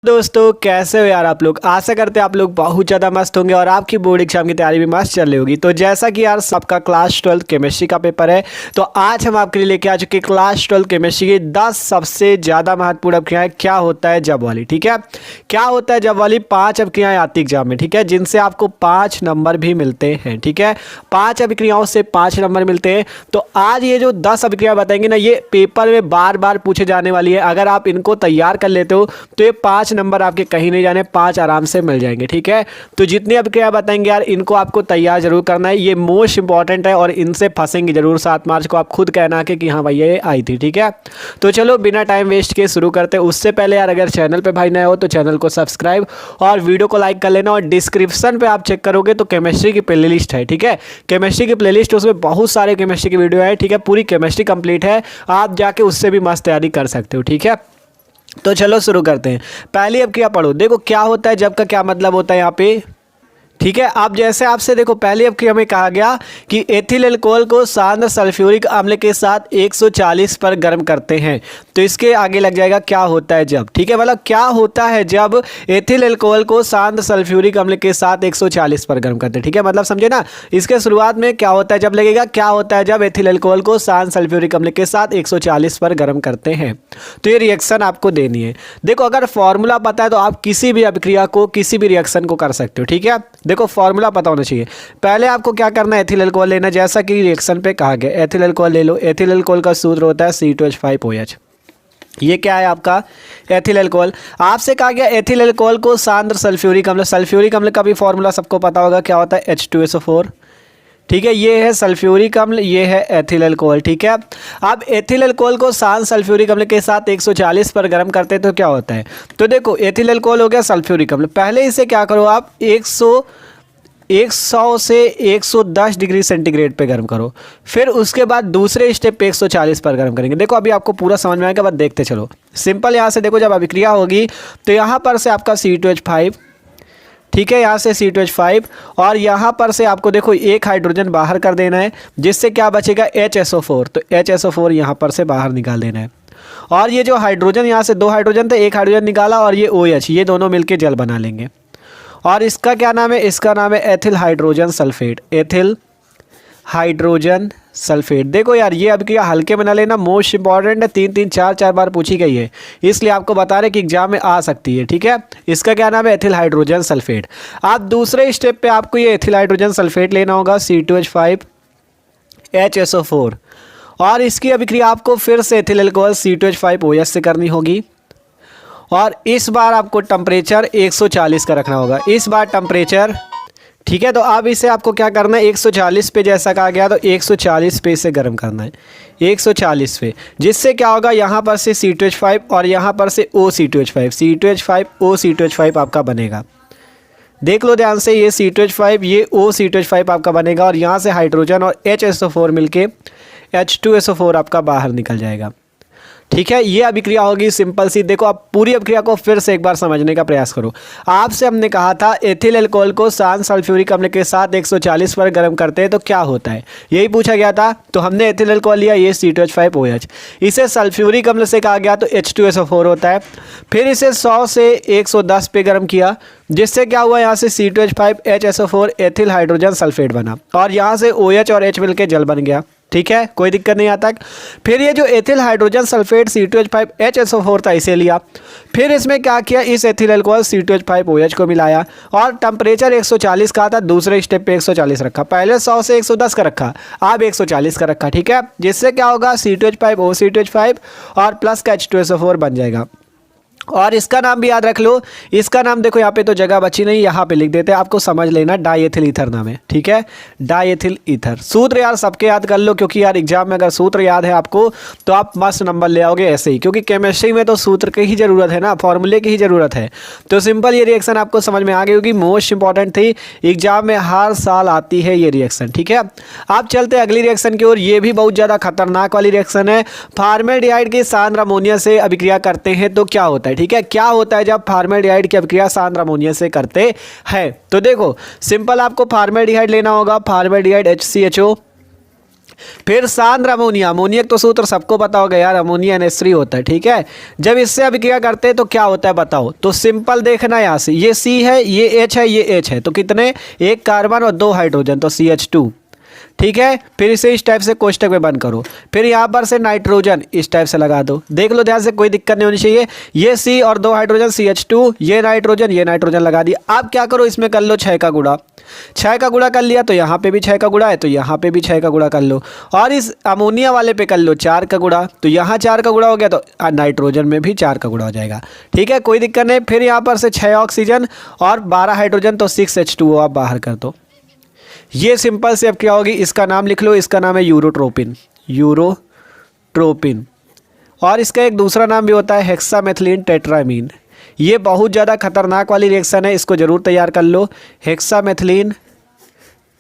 दोस्तों कैसे हो यार आप लोग। आशा करते हैं आप लोग बहुत ज़्यादा मस्त होंगे और आपकी बोर्ड एग्जाम की तैयारी भी मस्त चल रही होगी। तो जैसा कि यार सबका क्लास 12 केमिस्ट्री का पेपर है, तो आज हम आपके लिए लेके आ चुके क्लास 12 केमिस्ट्री की 10 सबसे ज़्यादा महत्वपूर्ण अवक्रियाएं। क्या होता है जब वाली, ठीक है, क्या होता है जब वाली 5 अवक्रियाएं आती एग्जाम में, ठीक है, जिनसे आपको 5 नंबर भी मिलते हैं। ठीक है, 5 अवक्रियाओं से 5 नंबर मिलते हैं। तो आज ये जो 10 अवक्रिया बताएंगे ना, ये पेपर में बार बार पूछे जाने वाली है। अगर आप इनको तैयार कर लेते हो तो ये 5 नंबर आपके कहीं नहीं जाने, 5 आराम से मिल जाएंगे। ठीक है, तो जितनी अवक्रिया बताएंगे यार इनको आपको तैयार जरूर करना है, ये मोस्ट इंपॉर्टेंट है और इनसे फंसेंगे जरूर। 7 मार्च को आप खुद कहना कि हाँ भैया ये आई थी। ठीक है, तो चलो बिना टाइम वेस्ट के शुरू करते हैं। उससे पहले यार अगर चैनल पे भाई नए हो तो चैनल को सब्सक्राइब और वीडियो को लाइक कर लेना। और डिस्क्रिप्शन पे आप चेक करोगे तो केमिस्ट्री की प्लेलिस्ट है। ठीक है, केमिस्ट्री की प्लेलिस्ट, उसमें बहुत सारे केमिस्ट्री की वीडियो है। ठीक है, पूरी केमिस्ट्री कंप्लीट है, आप जाके उससे भी मस्त तैयारी कर सकते हो। ठीक है, तो चलो शुरू करते हैं। पहली अब क्या पढ़ो, देखो क्या होता है जब का क्या मतलब होता है यहाँ पे। ठीक है, आप जैसे आपसे देखो पहले अब कि हमें कहा गया कि एथिल अल्कोहल को शांत सल्फ्यूरिक अम्ल के साथ 140 पर गर्म करते हैं, तो इसके आगे लग जाएगा क्या होता है जब। ठीक है, मतलब क्या होता है जब एथिल अल्कोहल को शांत सल्फ्यूरिक अम्ल के साथ 140 पर गर्म करते हैं। ठीक है, मतलब समझे ना, इसके शुरुआत में क्या होता है जब लगेगा, क्या होता है जब एथिल अल्कोहल को शांत सल्फ्यूरिक अम्ल के साथ 140 पर गर्म करते हैं। तो ये रिएक्शन आपको देनी है। देखो अगर फॉर्मूला पता है तो आप किसी भी अभिक्रिया को, किसी भी रिएक्शन को कर सकते हो। ठीक है, देखो फॉर्मूला पता होना चाहिए। पहले आपको क्या करना है, एथिल अल्कोहल लेना, जैसा कि रिएक्शन पे कहा गया। एथिल अल्कोहल ले लो, एथिल अल्कोहल का सूत्र होता है C2H5OH। ये क्या है आपका एथिल अल्कोहल। आपसे कहा गया एथिल अल्कोहल को सांद्र सल्फ्यूरिक अम्ल, सल्फ्यूरिक अम्ल का भी फॉर्मूला सबको पता होगा, क्या होता है H2SO4। ठीक है, ये है सल्फ्यूरिक अम्ल, ये है एथिल अल्कोहल। ठीक है, अब एथिल अल्कोहल को शांत सल्फ्यूरिक अम्ल के साथ 140 पर गर्म करते हैं तो क्या होता है। तो देखो एथिल अल्कोहल हो गया सल्फ्यूरिक अम्ल, पहले इसे क्या करो आप 100 से 110 डिग्री सेंटीग्रेड पे गर्म करो, फिर उसके बाद दूसरे स्टेप पे 140 पर गर्म करेंगे। देखो अभी आपको पूरा समझ में आएगा, बाद देखते चलो। सिंपल यहाँ से देखो, जब अभिक्रिया होगी तो यहाँ पर से आपका C2H5, ठीक है, यहाँ से C2H5 और यहाँ पर से आपको देखो एक हाइड्रोजन बाहर कर देना है, जिससे क्या बचेगा HSO4। तो HSO4 यहाँ पर से बाहर निकाल देना है। और ये जो हाइड्रोजन, यहाँ से 2 हाइड्रोजन थे, एक हाइड्रोजन निकाला और ये OH, ये दोनों मिलके जल बना लेंगे। और इसका क्या नाम है, इसका नाम है ethyl hydrogen sulphate. Ethyl hydrogen sulphate. देखो यार ये अब क्या हल्के में ना लेना, मोस्ट इंपॉर्टेंट है, 3-3 4-4 बार पूछी गई है, इसलिए आपको बता रहे कि एग्जाम में आ सकती है। ठीक है, इसका क्या नाम है, एथिल हाइड्रोजन सल्फेट। आप दूसरे स्टेप पे आपको ये एथिल हाइड्रोजन सल्फेट लेना होगा, C2H5HSO4, और इसकी अभिक्रिया आपको फिर से एथिल अल्कोहल C2H5OH से करनी होगी। और इस बार आपको टेम्परेचर 140 का रखना होगा, इस बार टेम्परेचर। ठीक है, तो अब इसे आपको क्या करना है, 140 पे जैसा कहा गया तो 140 पे इसे गर्म करना है, 140 पे, जिससे क्या होगा यहाँ पर से C2H5 और यहाँ पर से OC2H5, C2H5OC2H5 आपका बनेगा। देख लो ध्यान से, ये C2H5 ये OC2H5 आपका बनेगा और यहाँ से हाइड्रोजन और HSO4 मिलके H2SO4 आपका बाहर निकल जाएगा। ठीक है, ये अभिक्रिया होगी सिंपल सी। देखो आप पूरी अभिक्रिया को फिर से एक बार समझने का प्रयास करो। आपसे हमने कहा था एथिल अल्कोहल को शांत सल्फ्यूरिक अम्ल के साथ 140 पर गर्म करते हैं तो क्या होता है, यही पूछा गया था। तो हमने एथिल अल्कोहल लिया, ये C2H5OH, इसे सल्फ्यूरिक अम्ल से कहा गया तो H2SO4 होता है। फिर इसे 100 से 110 पे गर्म किया, जिससे क्या हुआ, यहाँ से C2H5HSO4 एथिल हाइड्रोजन सल्फेट बना और यहाँ से OH और H मिलकर जल बन गया। ठीक है, कोई दिक्कत नहीं आता। फिर ये जो एथिल हाइड्रोजन सल्फेट C2H5HSO4 था, इसे लिया, फिर इसमें क्या किया, इस एथिल अल्कोहल C2H5OH को मिलाया और टेम्परेचर 140 का था, दूसरे स्टेप पे 140 रखा। पहले 100 से 110 का रखा, अब 140 का रखा। ठीक है, जिससे क्या होगा, C2H5OC2H5 और प्लस का H2SO4 बन जाएगा। और इसका नाम भी याद रख लो, इसका नाम देखो यहाँ पे तो जगह बची नहीं, यहाँ पे लिख देते हैं, आपको समझ लेना, डाईएथिल ईथर नाम है। ठीक है, डाईएथिल ईथर। सूत्र यार सबके याद कर लो, क्योंकि यार एग्जाम में अगर सूत्र याद है आपको तो आप मस्त नंबर ले आओगे ऐसे ही, क्योंकि केमिस्ट्री में तो सूत्र की ही जरूरत है ना, फॉर्मूले की ही जरूरत है। तो सिंपल ये रिएक्शन आपको समझ में आ गई होगी, मोस्ट इंपॉर्टेंट थी, एग्जाम में हर साल आती है ये रिएक्शन। ठीक है, आप चलते हैं अगली रिएक्शन की ओर। ये भी बहुत ज़्यादा खतरनाक वाली रिएक्शन है। फॉर्मेल्डिहाइड के सांद्र अमोनिया से अभिक्रिया करते हैं तो क्या होता है। ठीक है, क्या होता है जब फॉर्मेल्डिहाइड की अभिक्रिया सांद्र अमोनिया से करते हैं। तो देखो सिंपल आपको फॉर्मेल्डिहाइड लेना होगा, फॉर्मेल्डिहाइड HCHO, फिर सांद्र अमोनिया, अमोनियक तो सूत्र सबको पता होगा यार, अमोनिया NH3 होता है, ठीक है। जब इससे अभिक्रिया करते हैं तो क्या होता है बताओ। तो सिंपल देखना यहाँ से, ये C है, ये H है, ये H है, तो कितने, एक कार्बन और 2 हाइड्रोजन, तो CH2, ठीक है। फिर इसे इस टाइप से कोष्टक में बंद करो, फिर यहाँ पर से नाइट्रोजन इस टाइप से लगा दो, देख लो ध्यान से, कोई दिक्कत नहीं होनी चाहिए। ये C और 2 हाइड्रोजन CH2, ये नाइट्रोजन लगा दिया। अब क्या करो, इसमें कर लो 6 का गुणा, 6 का गुणा कर लिया तो यहाँ पे भी 6 का गुणा है, तो यहाँ पे भी 6 का गुणा कर लो, और इस अमोनिया वाले पे कर लो 4 का गुणा, तो यहाँ 4 का गुणा हो गया, तो नाइट्रोजन में भी 4 का गुणा हो जाएगा, ठीक है, कोई दिक्कत नहीं। फिर यहाँ पर से 6 ऑक्सीजन और 12 हाइड्रोजन, तो 6H2O आप बाहर कर दो। ये सिंपल से अब क्या होगी, इसका नाम लिख लो, इसका नाम है यूरोट्रोपिन, यूरोट्रोपिन। और इसका एक दूसरा नाम भी होता है हेक्सामेथिलीन टेट्रामीन। ये बहुत ज़्यादा खतरनाक वाली रिएक्शन है, इसको ज़रूर तैयार कर लो, हेक्सामेथिलीन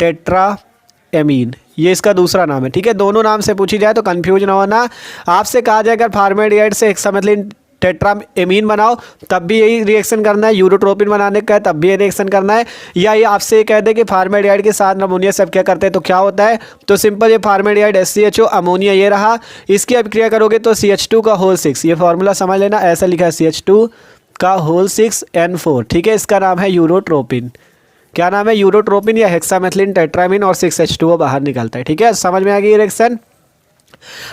टेट्राएमीन, ये इसका दूसरा नाम है, ठीक है। दोनों नाम से पूछी जाए तो कंफ्यूज ना होना। आपसे कहा जाए अगर फॉर्मेल्डिहाइड से हेक्सामेथिलीन टेट्राएमीन बनाओ तब भी यही रिएक्शन करना है, यूरोट्रोपिन बनाने का है तब भी ये रिएक्शन करना है, या ये आपसे ये कह दे कि फॉर्मेल्डिहाइड के साथ अमोनिया से अब क्या करते हैं तो क्या होता है। तो सिंपल, ये फॉर्मेल्डिहाइड HCHO, अमोनिया ये रहा, इसकी अभिक्रिया करोगे तो CH2 का होल 6, ये फॉर्मूला समझ लेना, ऐसा लिखा है CH2 का होल 6 N4, ठीक है। इसका नाम है यूरोट्रोपिन, क्या नाम है, यूरोट्रोपिन या हेक्सामेथिलीन टेट्रामीन, और 6H2O बाहर निकलता है, ठीक है। समझ में आ गई ये रिएक्शन।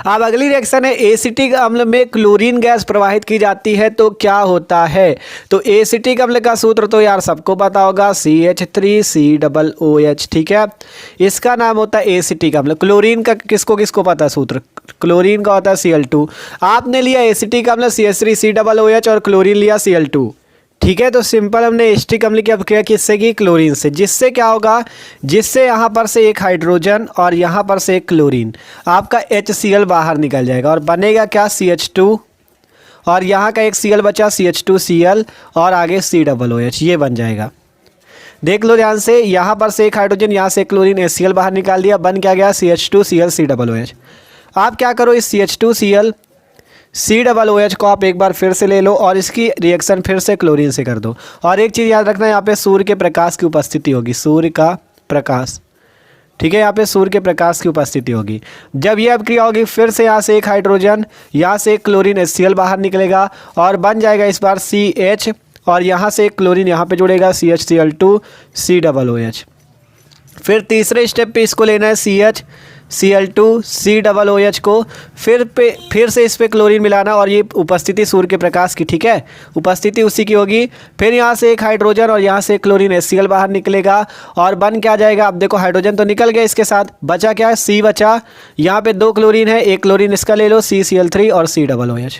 अब अगली रिएक्शन है, एसिटिक अम्ल में क्लोरीन गैस प्रवाहित की जाती है तो क्या होता है। तो एसिटिक अम्ल का सूत्र तो यार सबको पता होगा, CH3COOH, ठीक है। इसका नाम होता है एसिटिक अम्ल। क्लोरीन का किसको किसको पता है सूत्र, क्लोरीन का होता है Cl2। आपने लिया एसिटिक अम्ल CH3COOH और क्लोरीन लिया Cl2, ठीक है। तो सिंपल हमने एसिटिक अम्ल की अभिक्रिया किससे की, क्लोरीन से, जिससे क्या होगा, जिससे यहाँ पर से एक हाइड्रोजन और यहाँ पर से एक क्लोरीन, आपका HCl बाहर निकल जाएगा और बनेगा क्या, CH2, और यहाँ का एक Cl बचा CH2Cl, और आगे COOH, ये बन जाएगा। देख लो ध्यान से, यहाँ पर से एक हाइड्रोजन, यहाँ से एक क्लोरीन, HCl बाहर निकाल दिया, बन क्या गया, CH2Cl COOH। आप क्या करो, इस CH2Cl COOH को आप एक बार फिर से ले लो और इसकी रिएक्शन फिर से क्लोरीन से कर दो। और एक चीज़ याद रखना, यहाँ पे सूर्य के प्रकाश की उपस्थिति होगी, सूर्य का प्रकाश, ठीक है, यहाँ पे सूर्य के प्रकाश की उपस्थिति होगी। जब ये अभिक्रिया होगी फिर से यहाँ से एक हाइड्रोजन, यहाँ से एक क्लोरीन HCl बाहर निकलेगा और बन जाएगा इस बार CH, और यहाँ से एक क्लोरीन यहाँ पे जुड़ेगा CHCl2 COOH। फिर तीसरे स्टेप पे इसको लेना है CHCl2 COOH को, फिर से इस पे क्लोरीन मिलाना, और ये उपस्थिति सूर्य के प्रकाश की, ठीक है, उपस्थिति उसी की होगी। फिर यहाँ से एक हाइड्रोजन और यहाँ से क्लोरीन HCl बाहर निकलेगा और बन क्या जाएगा, अब देखो हाइड्रोजन तो निकल गया, इसके साथ बचा क्या है, C बचा, यहाँ पे 2 क्लोरीन है, एक क्लोरीन इसका ले लो CCl3 और COOH।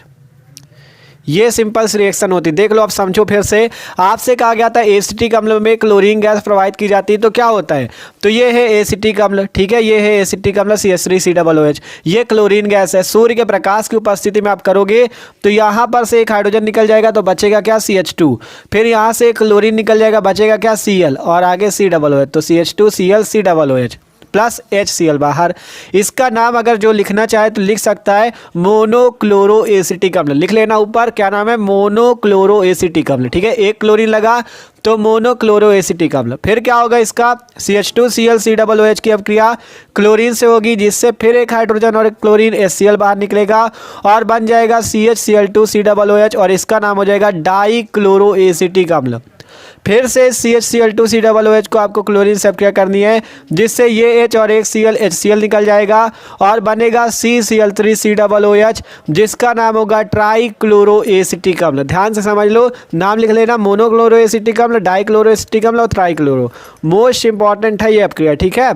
ये सिंपल सी रिएक्शन होती है। देख लो, अब समझो फिर से, आपसे कहा गया था एसिटिक अम्ल में क्लोरीन गैस प्रवाहित की जाती है तो क्या होता है। तो ये है एसिटिक अम्ल, ठीक है, ये है एसिटिक अम्ल CH3COOH, ये क्लोरीन गैस है। सूर्य के प्रकाश की उपस्थिति में आप करोगे तो यहाँ पर से एक हाइड्रोजन निकल जाएगा तो बचेगा क्या, CH2, फिर यहाँ से एक क्लोरीन निकल जाएगा, बचेगा क्या, Cl, और आगे COOH, तो CH2Cl COOH प्लस HCl बाहर। इसका नाम अगर जो लिखना चाहे तो लिख सकता है मोनोक्लोरो एसिटिक अम्ल, लिख लेना ऊपर, क्या नाम है, मोनोक्लोरो एसिटिक अम्ल, ठीक है। एक क्लोरीन लगा तो मोनोक्लोरो एसिटिक अम्ल। फिर क्या होगा, इसका CH2Cl COOH की अभिक्रिया क्लोरीन से होगी, जिससे फिर एक हाइड्रोजन और एक क्लोरीन HCl बाहर निकलेगा और बन जाएगा CHCl2 COOH, और इसका नाम हो जाएगा डाइक्लोरो एसिटिक अम्ल। फिर से CHCl2 COOH को आपको क्लोरीन से अभिक्रिया करनी है, जिससे ये H और एक Cl HCl निकल जाएगा और बनेगा CCl3 COOH, जिसका नाम होगा ट्राइक्लोरो एसिटिक अम्ल। ध्यान से समझ लो, नाम लिख लेना, मोनोक्लोरो एसिटिक अम्ल, डाइक्लोरो एसिटिक अम्ल और ट्राइक्लोरो। मोस्ट इंपॉर्टेंट है ये अभिक्रिया, ठीक है।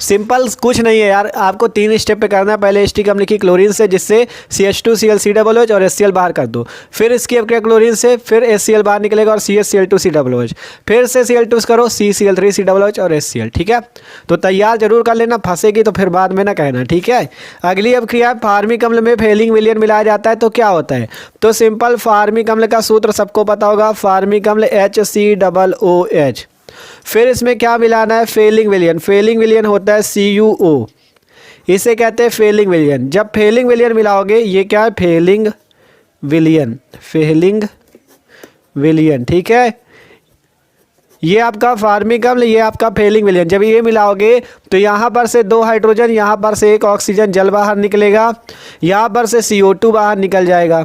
सिंपल कुछ नहीं है यार, आपको 3 स्टेप पे करना है। पहले एसिटिक अम्ल की क्लोरीन से, जिससे CH2Cl COOH और HCl बाहर कर दो, फिर इसकी अभिक्रिया क्लोरीन से, फिर HCl बाहर निकलेगा और CHCl2 COOH, फिर से Cl2 करो CCl3 COOH और HCl, ठीक है। तो तैयार जरूर कर लेना, फंसेगी तो फिर बाद में ना कहना, ठीक है। अगली अभिक्रिया, फार्मिक अम्ल में फेलिंग विलयन मिलाया जाता है तो क्या होता है। तो सिंपल, फार्मिक अम्ल का सूत्र सबको पता होगा, फार्मिक अम्ल HCOOH। फिर इसमें क्या मिलाना है, फेलिंग विलयन। फेलिंग विलयन होता है CuO, इसे कहते हैं फेलिंग विलयन। जब फेलिंग विलयन मिलाओगे, ये क्या है, फेलिंग विलयन, फेलिंग विलयन, ठीक है। ये आपका फार्मिक अम्ल, ये आपका फेलिंग विलयन। जब ये मिलाओगे तो यहाँ पर से 2 हाइड्रोजन, यहाँ पर से 1 ऑक्सीजन जल बाहर निकलेगा, यहाँ पर से CO2 बाहर निकल जाएगा।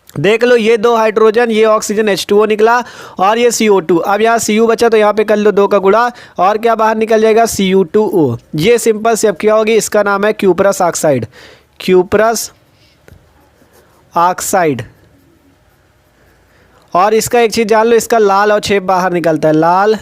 देख लो, ये 2 हाइड्रोजन, ये ऑक्सीजन H2O निकला और ये CO2। अब यहाँ Cu बचा तो यहाँ पे कर लो 2 का गुणा और क्या बाहर निकल जाएगा, Cu2O। ये सिंपल से अब क्या होगी, इसका नाम है क्यूपरस ऑक्साइड, क्यूपरस ऑक्साइड। और इसका एक चीज़ जान लो, इसका लाल अवक्षेप बाहर निकलता है, लाल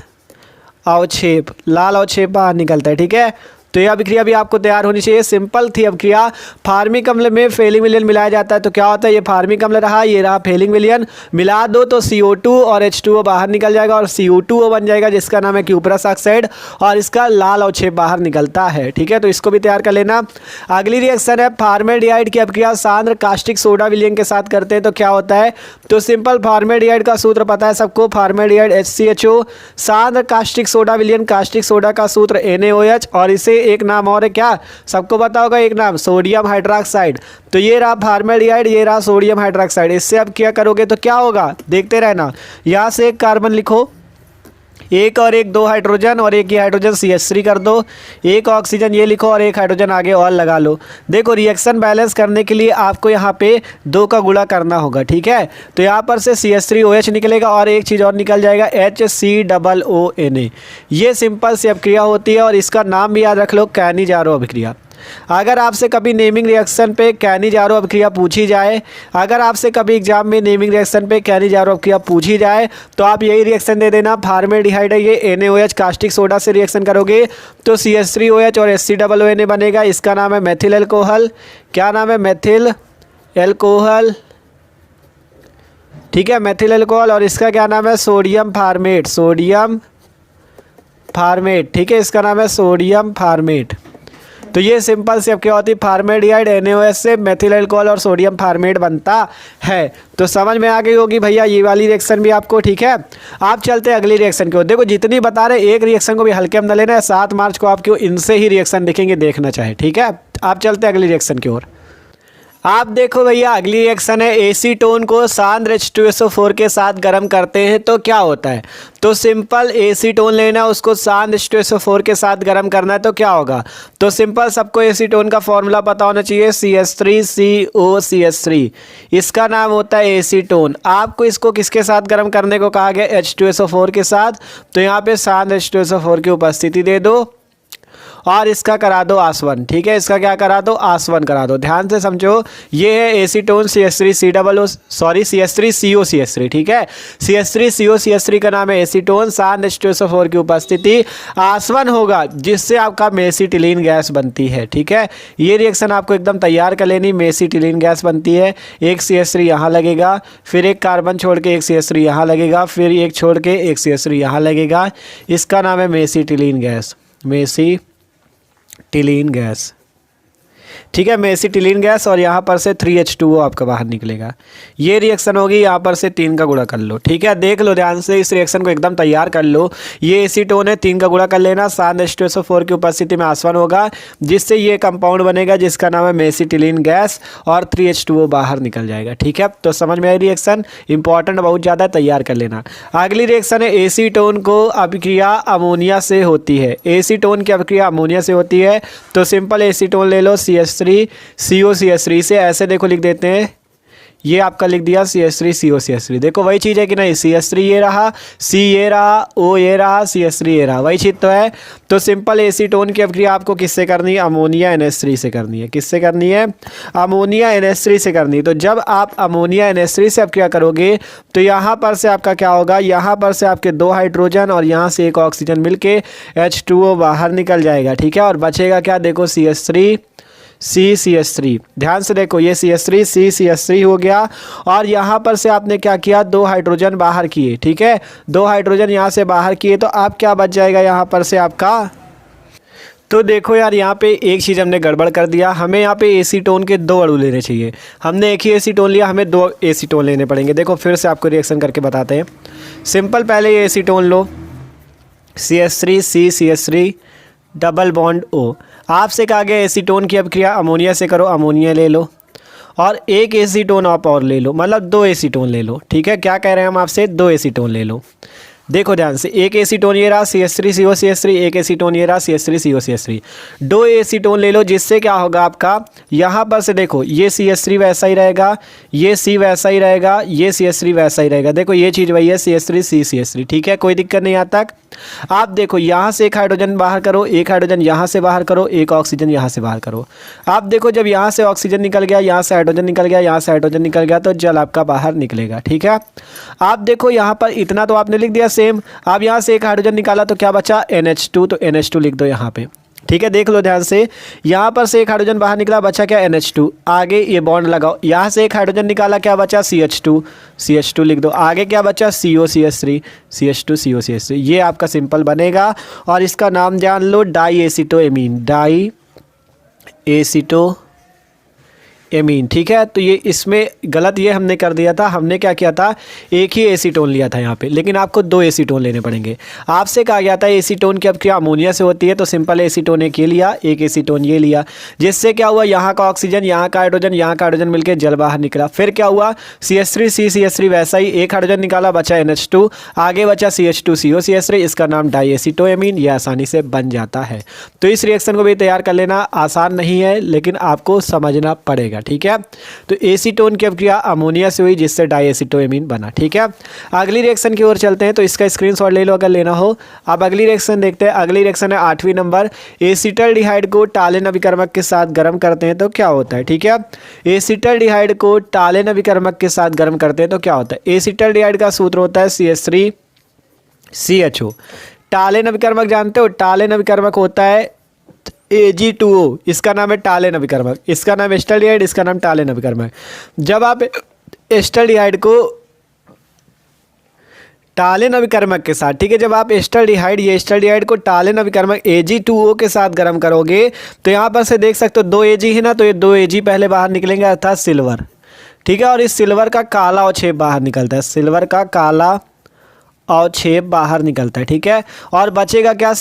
अवक्षेप बाहर निकलता है। ठीक है, तो यह अभिक्रिया भी आपको तैयार होनी चाहिए। सिंपल थी अभिक्रिया। फार्मिक अम्ल में फेलिंग विलयन मिलाया जाता है तो क्या होता है, ये फार्मिक अम्ल रहा, ये रहा फेलिंग विलयन। मिला दो तो CO2 और H2O बाहर निकल जाएगा और Cu2O बन जाएगा, जिसका नाम है क्यूपरस ऑक्साइड, और इसका लाल अवक्षेप बाहर निकलता है। ठीक है, तो इसको भी तैयार कर लेना। अगली रिएक्शन है फॉर्मेल्डिहाइड की अभिक्रिया सांद्र कास्टिक सोडा विलयन के साथ करते हैं तो क्या होता है, तो सिंपल फॉर्मेल्डिहाइड का सूत्र पता है सबको, फॉर्मेल्डिहाइड HCHO, सांद्र कास्टिक सोडा विलयन, कास्टिक सोडा का सूत्र NaOH, और इसे एक नाम और है क्या, सबको पता होगा, एक नाम सोडियम हाइड्रोक्साइड। तो ये रहा फॉर्मेल्डिहाइड, ये रहा सोडियम हाइड्रोक्साइड। इससे अब क्या करोगे तो क्या होगा, देखते रहना। यहाँ से एक कार्बन लिखो, एक और एक 2 हाइड्रोजन और एक ये हाइड्रोजन CH3 कर दो, एक ऑक्सीजन ये लिखो और एक हाइड्रोजन आगे और लगा लो। देखो, रिएक्शन बैलेंस करने के लिए आपको यहाँ पे 2 का गुणा करना होगा। ठीक है, तो यहाँ पर से CH3OH निकलेगा और एक चीज़ और निकल जाएगा HCOONA। ये सिंपल सी अभिक्रिया होती है और इसका नाम भी याद रख लो, कैनिजारो अभिक्रिया। अगर आपसे कभी नेमिंग रिएक्शन पे कैनिजारो अभिक्रिया पूछी जाए, अगर आपसे कभी एग्जाम में नेमिंग रिएक्शन पे कैनिजारो अभिक्रिया पूछी जाए तो आप यही रिएक्शन दे देना। फॉर्मेल्डिहाइड है ये, NaOH कास्टिक सोडा से रिएक्शन करोगे तो CH3OH और HCOONA बनेगा। इसका नाम है मेथिल एल्कोहल। क्या नाम है, मेथिल एल्कोहल। ठीक है, मेथिल एल्कोहल। और इसका क्या नाम है, सोडियम फार्मेट, सोडियम फार्मेट। ठीक है, इसका नाम है सोडियम फार्मेट। तो ये सिंपल से अब क्या होती है, फॉर्मेल्डिहाइड NaOH से मेथिल एल्कोहल और सोडियम फार्मेट बनता है। तो समझ में आ गई होगी भैया ये वाली रिएक्शन भी आपको। ठीक है, आप चलते हैं अगली रिएक्शन की ओर। देखो, जितनी बता रहे एक रिएक्शन को भी हल्के में न लेना है। 7 मार्च को आपको इनसे ही रिएक्शन दिखेंगे, देखना चाहे। ठीक है, आप चलते हैं अगली रिएक्शन की ओर। आप देखो भैया, अगली रिएक्शन है एसीटोन को सांद्र H2SO4 के साथ गर्म करते हैं तो क्या होता है। तो सिंपल एसीटोन लेना, उसको सांद्र H2SO4 के साथ गर्म करना है तो क्या होगा। तो सिंपल सबको एसीटोन का फॉर्मूला पता होना चाहिए, CH3COCH3। इसका नाम होता है एसीटोन। आपको इसको किसके साथ गर्म करने को कहा गया, H2SO4 के साथ। तो यहाँ पे सांद्र H2SO4 की उपस्थिति दे दो और इसका करा दो आसवन। ठीक है, इसका क्या करा दो, आसवन करा दो। ध्यान से समझो, ये है एसीटोन CH3COCH3। ठीक है, CH3COCH3 का नाम है एसीटोन। सांद्र H2SO4 की उपस्थिति आसवन होगा, जिससे आपका मेसिटिलीन गैस बनती है। ठीक है, ये रिएक्शन आपको एकदम तैयार कर लेनी। मेसिटिलीन गैस बनती है, एक CH3 यहाँ लगेगा, फिर एक कार्बन छोड़ के एक CH3 यहाँ लगेगा, फिर एक छोड़ के एक CH3 यहाँ लगेगा। इसका नाम है मेसिटिलीन गैस, मेसिटिलीन गैस। ठीक है, मेसिटिलीन गैस। और यहाँ पर से 3H2O आपका बाहर निकलेगा। ये रिएक्शन होगी, यहाँ पर से 3 का गुणा कर लो। ठीक है, देख लो ध्यान से, इस रिएक्शन को एकदम तैयार कर लो। ये एसीटोन है, 3 का गुणा कर लेना। सांद्र H2SO4 की उपस्थिति में आसवन होगा, जिससे ये कंपाउंड बनेगा जिसका नाम है मेसिटिलीन गैस, और 3H2O बाहर निकल जाएगा। ठीक है, तो समझ में आई रिएक्शन, इंपॉर्टेंट बहुत ज़्यादा, तैयार कर लेना। अगली रिएक्शन है एसीटोन को अभिक्रिया अमोनिया से होती है। एसीटोन की अभिक्रिया अमोनिया से होती है तो सिंपल एसीटोन ले लो CH3COCH3 से। ऐसे देखो लिख देते हैं, ये आपका लिख दिया CH3COCH3। देखो वही चीज़ है कि नहीं, CH3 ये रहा, C ये रहा, O ये रहा, CH3 ये रहा, वही चीज़ तो है। तो सिंपल एसीटोन की अभिक्रिया आपको किससे करनी है, अमोनिया NH3 से करनी है। किससे करनी है, अमोनिया NH3 से करनी है। तो जब आप अमोनिया NH3 से अभिक्रिया करोगे तो यहाँ पर से आपका क्या होगा, यहाँ पर से आपके 2 हाइड्रोजन और यहाँ से एक ऑक्सीजन मिलके H2O बाहर निकल जाएगा। ठीक है, और बचेगा क्या, देखो CH3 ध्यान से देखो, ये CH3 हो गया। और यहाँ पर से आपने क्या किया, 2 हाइड्रोजन बाहर किए। ठीक है, 2 हाइड्रोजन यहाँ से बाहर किए तो आप क्या बच जाएगा यहाँ पर से आपका। तो देखो यार, यहाँ पे एक चीज़ हमने गड़बड़ कर दिया। हमें यहाँ पे एसीटोन के 2 अणु लेने चाहिए। हमने एक ही एसीटोन लिया, हमें 2 एसीटोन लेने पड़ेंगे। देखो फिर से आपको रिएक्शन करके बताते हैं। सिंपल पहले ये एसीटोन लो, CH3 डबल बॉन्ड O। आपसे कहा गया एसीटोन की अभिक्रिया अमोनिया से करो, अमोनिया ले लो और एक एसीटोन आप और ले लो, मतलब 2 एसीटोन ले लो। ठीक है, क्या कह रहे हैं हम आपसे, 2 एसीटोन ले लो। देखो ध्यान से, एक एसीटोन ये रहा CH3COCH3, एक एसीटोन ये रहा CH3COCH3, दो एसीटोन ले लो, जिससे क्या होगा आपका यहाँ पर से देखो ये CH3 वैसा ही रहेगा, ये C वैसा ही रहेगा, ये CH3 वैसा ही रहेगा। देखो ये चीज़ वही है CH3CCH3, ठीक है, कोई दिक्कत नहीं आता तक। आप देखो यहाँ से एक हाइड्रोजन बाहर करो, एक हाइड्रोजन यहाँ से बाहर करो, एक ऑक्सीजन यहाँ से बाहर करो। आप देखो जब यहाँ से ऑक्सीजन निकल गया, यहाँ से हाइड्रोजन निकल गया, यहाँ से हाइड्रोजन निकल गया, तो जल आपका बाहर निकलेगा, ठीक है। आप देखो यहाँ पर इतना तो आपने लिख दिया सेम। आप यहाँ से एक हाइड्रोजन निकाला तो क्या बचा NH2, तो NH2 लिख दो यहाँ पे, ठीक है। देख लो ध्यान से, यहाँ पर से एक हाइड्रोजन बाहर निकला, बचा क्या NH2, आगे ये बॉन्ड लगाओ। यहाँ से एक हाइड्रोजन निकाला, क्या बचा CH2 लिख दो, आगे क्या बचा COCH3, CH2COCH3। ये आपका सिंपल बनेगा और इसका नाम जान लो डाई एसीटोएमीन, डाई एसीटो एमीन, ठीक है। तो ये इसमें गलत ये हमने कर दिया था, हमने क्या किया था, एक ही एसीटोन लिया था यहाँ पे, लेकिन आपको दो एसीटोन लेने पड़ेंगे। आपसे कहा गया था एसीटोन की अब क्या अमोनिया से होती है, तो सिंपल एसीटोन एक ये लिया, एक एसीटोन ये लिया, जिससे क्या हुआ, यहाँ का ऑक्सीजन, यहाँ का हाइड्रोजन, यहाँ का हाइड्रोजन मिलकर जल बाहर निकला। फिर क्या हुआ, CH3CCH3 वैसा ही, एक हाइड्रोजन निकाला, बचा NH2, आगे बचा CH2COCH3, इसका नाम डाई एसीटोएमीन, ये आसानी से बन जाता है। तो इस रिएक्शन को भी तैयार कर लेना, आसान नहीं है लेकिन आपको समझना पड़ेगा, ठीक है। तो एसीटोन की अपक्रिया अमोनिया से हुई, जिससे डाईएसीटोएमीन बना, ठीक है। अगली रिएक्शन की ओर चलते हैं, तो इसका स्क्रीनशॉट ले लो अगर लेना हो। अब अगली रिएक्शन देखते हैं। अगली रिएक्शन है 8वीं नंबर, एसिटल्डिहाइड को टालेन अभिकर्मक के साथ गर्म करते हैं तो क्या होता है, ठीक है। एसिटल्डिहाइड को टालेन अभिकर्मक के साथ गर्म करते हैं तो क्या होता है। एसिटल्डिहाइड का सूत्र होता है CH3CHO। टालेन अभिकर्मक जानते हो, टालेन अभिकर्मक होता है Ag2O, इसका नाम है टालेन अभिकर्मक, इसका नाम एस्टल्डिहाइड, इसका नाम टालेन अभिकर्मक। जब आप एस्टल्डिहाइड को टालेन अभिकर्मक के साथ, ठीक है, जब आप एस्टल्डिहाइड, ये एस्टल्डिहाइड को टालेन अभिकर्मक Ag2O के साथ गर्म करोगे तो यहाँ पर से देख सकते हो 2 Ag है ना, तो ये 2 Ag पहले बाहर निकलेंगे, अर्थात सिल्वर, ठीक है। और इस सिल्वर का काला अवक्षेप बाहर निकलता है, सिल्वर का काला अवक्षेप बाहर निकलता है, ठीक है। और बचेगा क्या,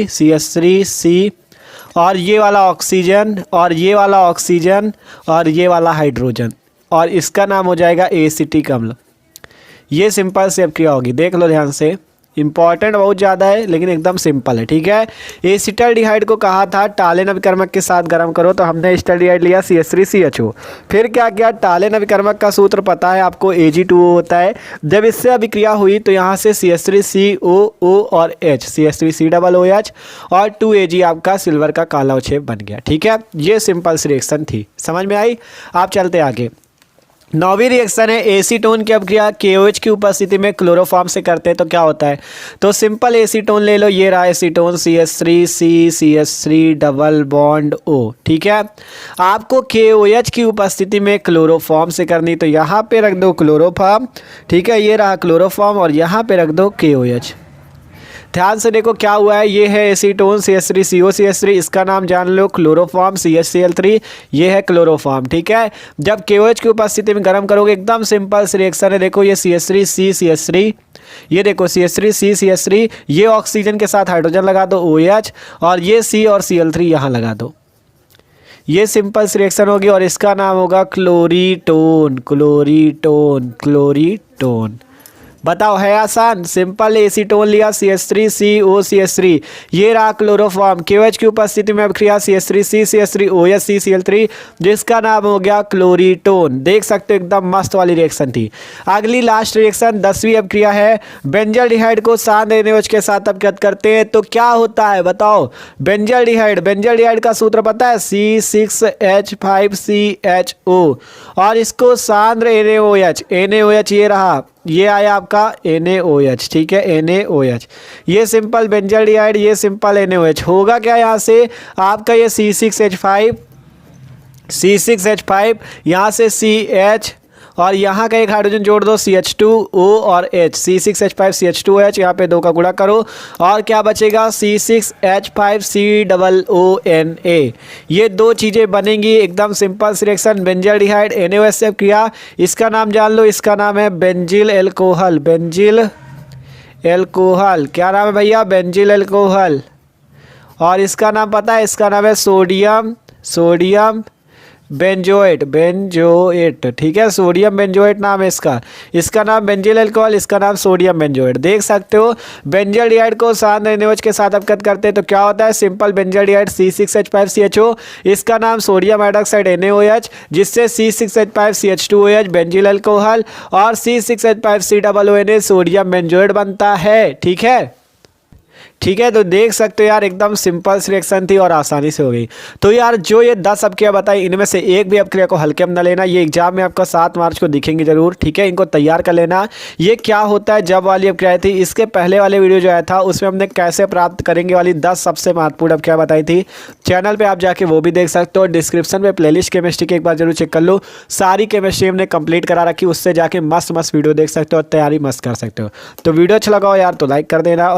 CH3C और ये वाला ऑक्सीजन और ये वाला ऑक्सीजन और ये वाला हाइड्रोजन, और इसका नाम हो जाएगा एसिटिक अम्ल। ये सिंपल से अपक्रिया होगी, देख लो ध्यान से, इंपॉर्टेंट बहुत ज़्यादा है लेकिन एकदम सिंपल है, ठीक है। एसिटल्डिहाइड को कहा था टालेन अभिकर्मक के साथ गर्म करो, तो हमने एसिटल्डिहाइड लिया CH3CHO। फिर क्या किया, टालेन अभिकर्मक का सूत्र पता है आपको, Ag2O होता है। जब इससे अभिक्रिया हुई तो यहाँ से CH3COO और H, CH3COOH और 2 Ag आपका सिल्वर का काला अवक्षेप बन गया, ठीक है। ये सिंपल सी रिएक्शन थी, समझ में आई। आप चलते आगे। 9वीं रिएक्शन है, एसीटोन की अपक्रिया KOH की उपस्थिति में क्लोरोफॉर्म से करते हैं तो क्या होता है। तो सिंपल एसीटोन ले लो, ये रहा acetone CH3C double bond O, ठीक है। आपको KOH की उपस्थिति में क्लोरोफॉर्म से करनी, तो यहाँ पे रख दो क्लोरोफॉर्म, ठीक है, ये रहा क्लोरोफॉर्म और यहाँ पे रख दो KOH। ध्यान से देखो क्या हुआ है, ये है एसीटोन CH3COCH3, इसका नाम जान लो क्लोरोफॉर्म CHCl3, ये है क्लोरोफॉर्म, ठीक है। जब KOH की उपस्थिति में गर्म करोगे, एकदम सिंपल सी रिएक्शन है। देखो ये CH3CCH3, ये देखो CH3CCH3, ये ऑक्सीजन के साथ हाइड्रोजन लगा दो OH, और ये C और Cl3 यहाँ लगा दो। ये सिंपल सी रिएक्शन होगी और इसका नाम होगा क्लोरीटोन, क्लोरीटोन, क्लोरीटोन। बताओ, है आसान, सिंपल एसीटोन लिया CH3COCH3, ये रहा क्लोरोफॉर्म, KOH की उपस्थिति में अभिक्रिया CH3CCH3OHCCl3, जिसका नाम हो गया क्लोरीटोन। देख सकते हो एकदम मस्त वाली रिएक्शन थी। अगली लास्ट रिएक्शन 10वीं अभिक्रिया है, बेंजल्डिहाइड को शांत NaOH के साथ अपकृत करते हैं तो क्या होता है, बताओ। बेंजल्डिहाइड का सूत्र पता है C6H5CHO, और इसको सांद्र NaOH ये रहा, ये आया आपका NaOH, ठीक है, NaOH। ये सिंपल बेंजल्डिहाइड, ये सिंपल NaOH। होगा क्या यहाँ से आपका, ये C6H5 यहाँ से CH और यहाँ का एक हाइड्रोजन जोड़ दो CH2O और H, C6H5CH2OH, यहाँ पे 2 का गुणा करो और क्या बचेगा C6H5COONA। ये 2 चीज़ें बनेंगी, एकदम सिंपल रिएक्शन। बेंजल्डिहाइड NaOH से क्रिया, इसका नाम जान लो, इसका नाम है बेंजिल एल्कोहल, बेंजिल एल्कोहल। क्या नाम है भैया, बेंजिल एल्कोहल। और इसका नाम पता है, इसका नाम है सोडियम बेंजोएट, बेंजोएट, ठीक है, सोडियम बेंजोएट नाम है इसका नाम बेंजिल अल्कोहल, इसका नाम सोडियम बेंजोएट। देख सकते हो बेंजल्डिहाइड को शांत NaOH के साथ अपघट करते हैं तो क्या होता है, सिंपल बेंजल्डिहाइड C6H5CHO, इसका नाम सोडियम हाइड्रोक्साइड NaOH, जिससे C6H5CH2OH बेंजिल अल्कोहल और C6H5COONA सोडियम बेंजोएट बनता है। ठीक है, तो देख सकते हो यार एकदम सिंपल सी रिएक्शन थी और आसानी से हो गई। तो यार जो ये 10 अपक्रिया बताई इनमें से एक भी अपक्रिया को हल्के में न लेना, ये एग्जाम में आपका 7 मार्च को दिखेंगे जरूर, ठीक है, इनको तैयार कर लेना। ये क्या होता है जब वाली अपक्रिया थी, इसके पहले वाले वीडियो जो आया था उसमें हमने कैसे प्राप्त करेंगे वाली 10 सबसे महत्वपूर्ण अपक्रिया बताई थी, चैनल पर आप जाके वो भी देख सकते हो। डिस्क्रिप्शन में प्लेलिस्ट केमिस्ट्री की एक बार जरूर चेक कर लो, सारी केमिस्ट्री हमने कंप्लीट करा रखी, उससे जाके मस्त वीडियो देख सकते हो और तैयारी मस्त कर सकते हो। तो वीडियो अच्छा लगा हो यार तो लाइक कर देना।